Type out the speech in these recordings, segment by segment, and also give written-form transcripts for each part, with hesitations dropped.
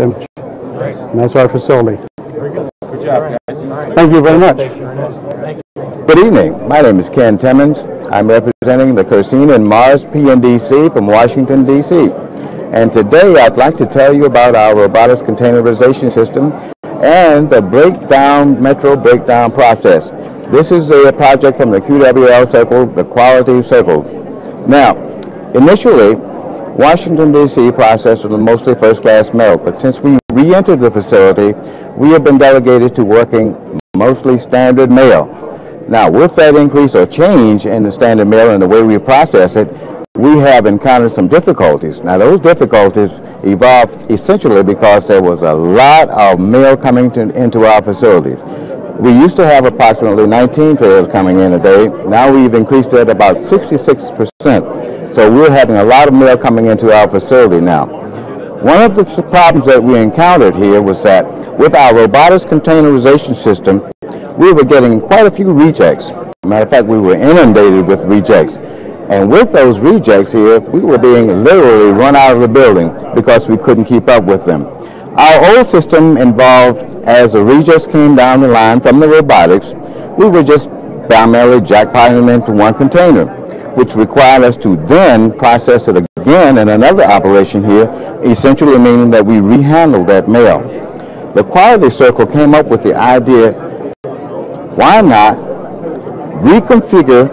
image. And that's our facility. Very good. Good job, guys. Thank you very much. Good evening. My name is Ken Timmons. I'm representing the Cursina and Mars PNDC from Washington, D.C. And today I'd like to tell you about our robotics containerization system and the metro breakdown process. This is a project from the QWL circle, the quality circles. Now, initially, Washington, D.C. processed was mostly first-class mail, but since we re-entered the facility, we have been delegated to working mostly standard mail. Now, with that increase or change in the standard mail and the way we process it, we have encountered some difficulties. Now, those difficulties evolved essentially because there was a lot of mail coming into our facilities. We used to have approximately 19 trailers coming in a day. Now we've increased it about 66%. So we're having a lot of mail coming into our facility now. One of the problems that we encountered here was that with our robotics containerization system, we were getting quite a few rejects. Matter of fact, we were inundated with rejects. And with those rejects here, we were being literally run out of the building because we couldn't keep up with them. Our old system involved, as the rejects came down the line from the robotics, we were just primarily jackpotting them into one container, which required us to then process it again in another operation here, essentially meaning that we rehandled that mail. The quality circle came up with the idea, why not reconfigure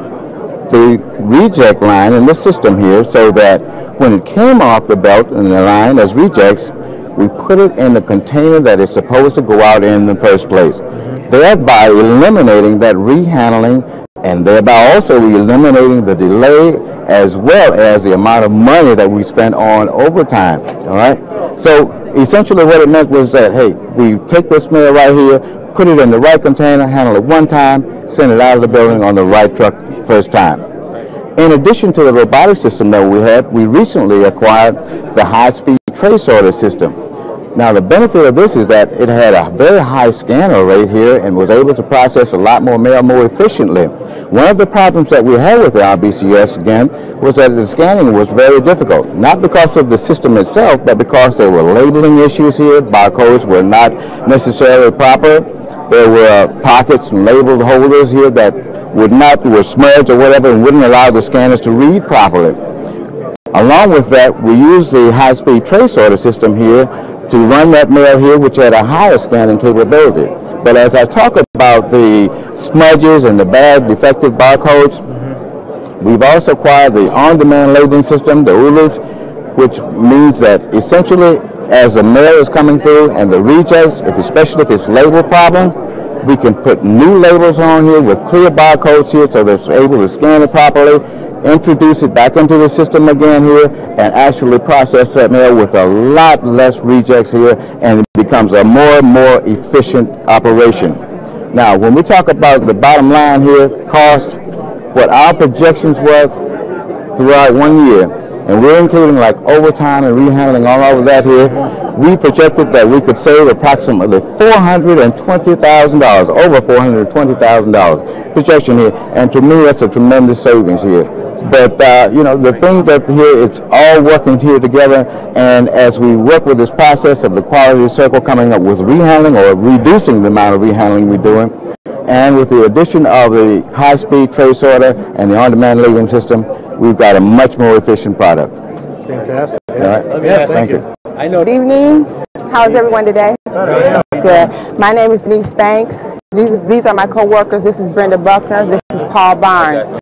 the reject line in the system here so that when it came off the belt and the line as rejects, we put it in the container that it's supposed to go out in the first place, thereby eliminating that rehandling and thereby also eliminating the delay as well as the amount of money that we spent on overtime. All right. So essentially what it meant was that, hey, we take this mail right here, put it in the right container, handle it one time, send it out of the building on the right truck first time. In addition to the robotic system that we had, we recently acquired the high-speed tray sorter system. Now, the benefit of this is that it had a very high scanner rate here and was able to process a lot more mail more efficiently. One of the problems that we had with the RBCS, again, was that the scanning was very difficult. Not because of the system itself, but because there were labeling issues here. Barcodes were not necessarily proper. There were pockets and labeled holders here that were smudged or whatever and wouldn't allow the scanners to read properly. Along with that, we used the high-speed tray sorter system here to run that mail here, which had a higher scanning capability. But as I talk about the smudges and the bad defective barcodes, we've also acquired the on-demand labeling system, the ULUs, which means that essentially as the mail is coming through and the rejects, especially if it's label problem, we can put new labels on here with clear barcodes here so that it's able to scan it properly, introduce it back into the system again here, and actually process that mail with a lot less rejects here, and it becomes a more and more efficient operation. Now, when we talk about the bottom line here, cost, what our projections was throughout 1 year, and we're including like overtime and rehandling all of that here, we projected that we could save approximately $420,000, over $420,000 projection here, and to me that's a tremendous savings here. But you know, the thing that here, it's all working here together, and as we work with this process of the quality circle coming up with rehandling or reducing the amount of rehandling we're doing, and with the addition of the high-speed tray sorter and the on-demand labeling system, we've got a much more efficient product. Fantastic. All right. Yeah, Thank you. Good evening. How's everyone today? Good. My name is Denise Banks. These are my co-workers. This is Brenda Buckner. This is Paul Barnes.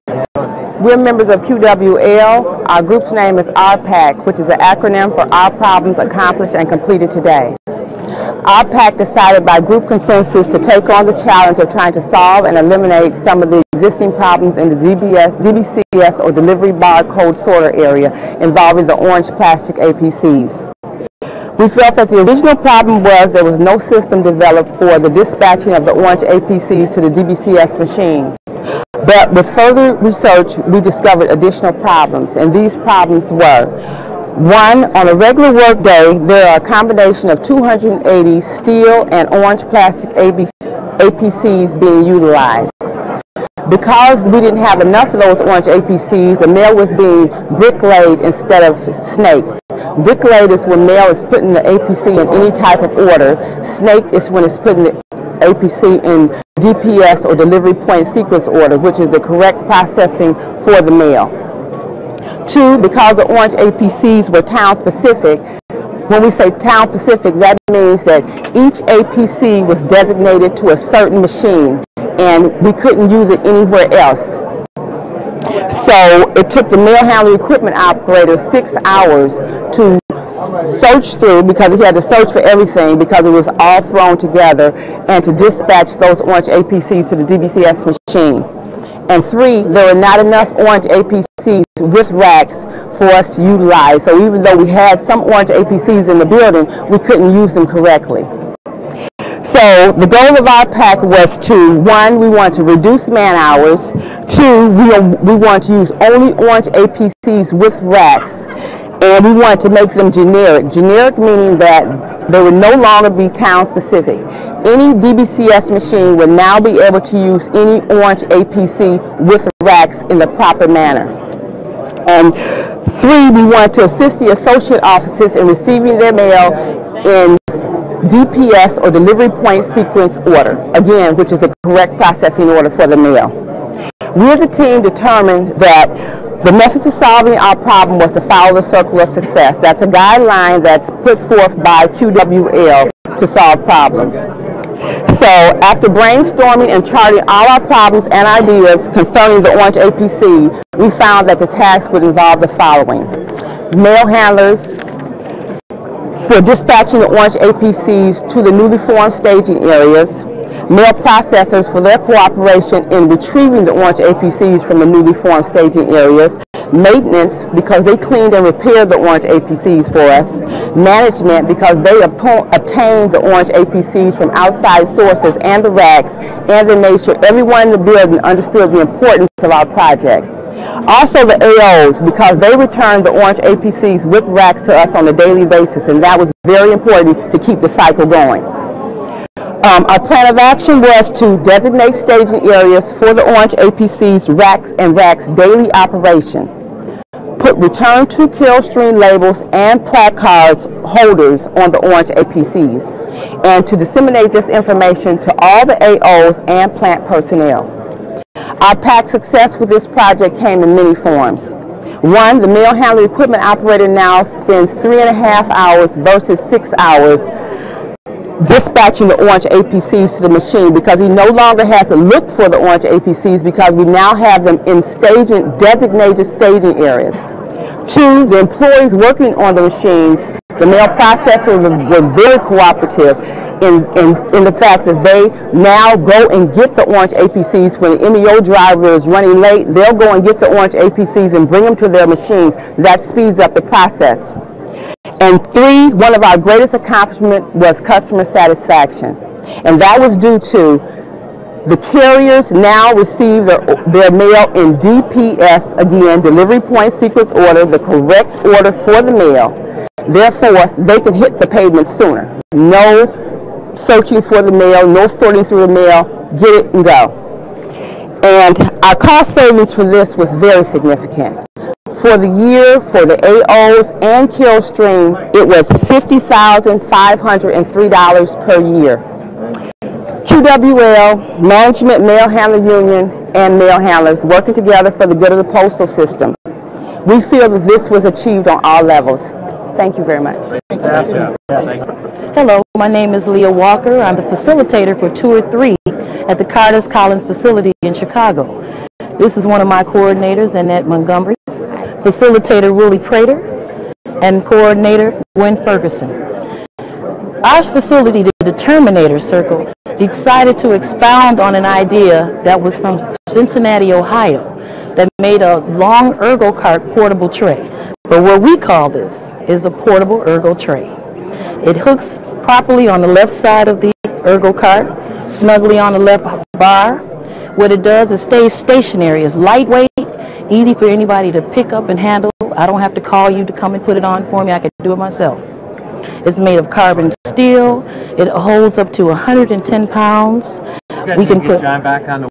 We're members of QWL. Our group's name is RPAC, which is an acronym for Our Problems Accomplished and Completed Today. RPAC decided by group consensus to take on the challenge of trying to solve and eliminate some of the existing problems in the DBCS or delivery barcode sorter area involving the orange plastic APCs. We felt that the original problem was there was no system developed for the dispatching of the orange APCs to the DBCS machines. But with further research, we discovered additional problems, and these problems were: one, on a regular work day, there are a combination of 280 steel and orange plastic APCs being utilized. Because we didn't have enough of those orange APCs, the mail was being brick-laid instead of snaked. Brick-laid is when mail is putting the APC in any type of order. Snaked is when it's putting the APC in DPS or delivery point sequence order, which is the correct processing for the mail. 2, because the orange APCs were town specific, when we say town specific, that means that each APC was designated to a certain machine and we couldn't use it anywhere else. So it took the mail handling equipment operator 6 hours to search through, because he had to search for everything because it was all thrown together, and to dispatch those orange APCs to the DBCS machine. And 3, there were not enough orange APCs with racks for us to utilize. So even though we had some orange APCs in the building, we couldn't use them correctly. So the goal of our pack was to, 1, we want to reduce man hours. 2, we want to use only orange APCs with racks. And we want to make them generic. Generic meaning that they would no longer be town specific. Any DBCS machine would now be able to use any orange APC with racks in the proper manner. And 3, we want to assist the associate offices in receiving their mail in DPS or delivery point sequence order, again, which is the correct processing order for the mail. We as a team determined that the method to solving our problem was to follow the circle of success. That's a guideline that's put forth by QWL to solve problems. So after brainstorming and charting all our problems and ideas concerning the orange APC, we found that the task would involve the following: mail handlers for dispatching the orange APCs to the newly formed staging areas, mail processors for their cooperation in retrieving the orange APCs from the newly formed staging areas, maintenance because they cleaned and repaired the orange APCs for us, management because they obtained the orange APCs from outside sources and the racks, and they made sure everyone in the building understood the importance of our project. Also the AOs, because they returned the orange APCs with racks to us on a daily basis, and that was very important to keep the cycle going. Our plan of action was to designate staging areas for the orange APCs, racks, and racks daily operation. Put return to kill stream labels and placards holders on the orange APCs, and to disseminate this information to all the AOs and plant personnel. Our pack success with this project came in many forms. 1, the mail handling equipment operator now spends 3.5 hours versus 6 hours dispatching the orange APCs to the machine, because he no longer has to look for the orange APCs because we now have them in designated staging areas. 2, the employees working on the machines, the mail processors were very cooperative in the fact that they now go and get the orange APCs. When the MEO driver is running late, they'll go and get the orange APCs and bring them to their machines. That speeds up the process. And 3, one of our greatest accomplishments was customer satisfaction. And that was due to the carriers now receive their mail in DPS, again, delivery point sequence order, the correct order for the mail. Therefore, they can hit the pavement sooner. No searching for the mail, no sorting through the mail, get it and go. And our cost savings for this was very significant. For the year, for the AOs and kill stream, it was $50,503 per year. QWL, Management Mail Handler Union, and mail handlers working together for the good of the postal system. We feel that this was achieved on all levels. Thank you very much. Hello, my name is Leah Walker. I'm the facilitator for Tour 3 at the Carter's Collins facility in Chicago. This is one of my coordinators, Annette Montgomery, facilitator Willie Prater, and coordinator Gwen Ferguson. Our facility, the Terminator Circle, decided to expound on an idea that was from Cincinnati, Ohio, that made a long ergo cart portable tray. But what we call this is a portable ergo tray. It hooks properly on the left side of the ergo cart, snugly on the left bar. What it does is stays stationary. It's lightweight, easy for anybody to pick up and handle. I don't have to call you to come and put it on for me. I can do it myself. It's made of carbon steel. It holds up to 110 pounds. We can put John back on the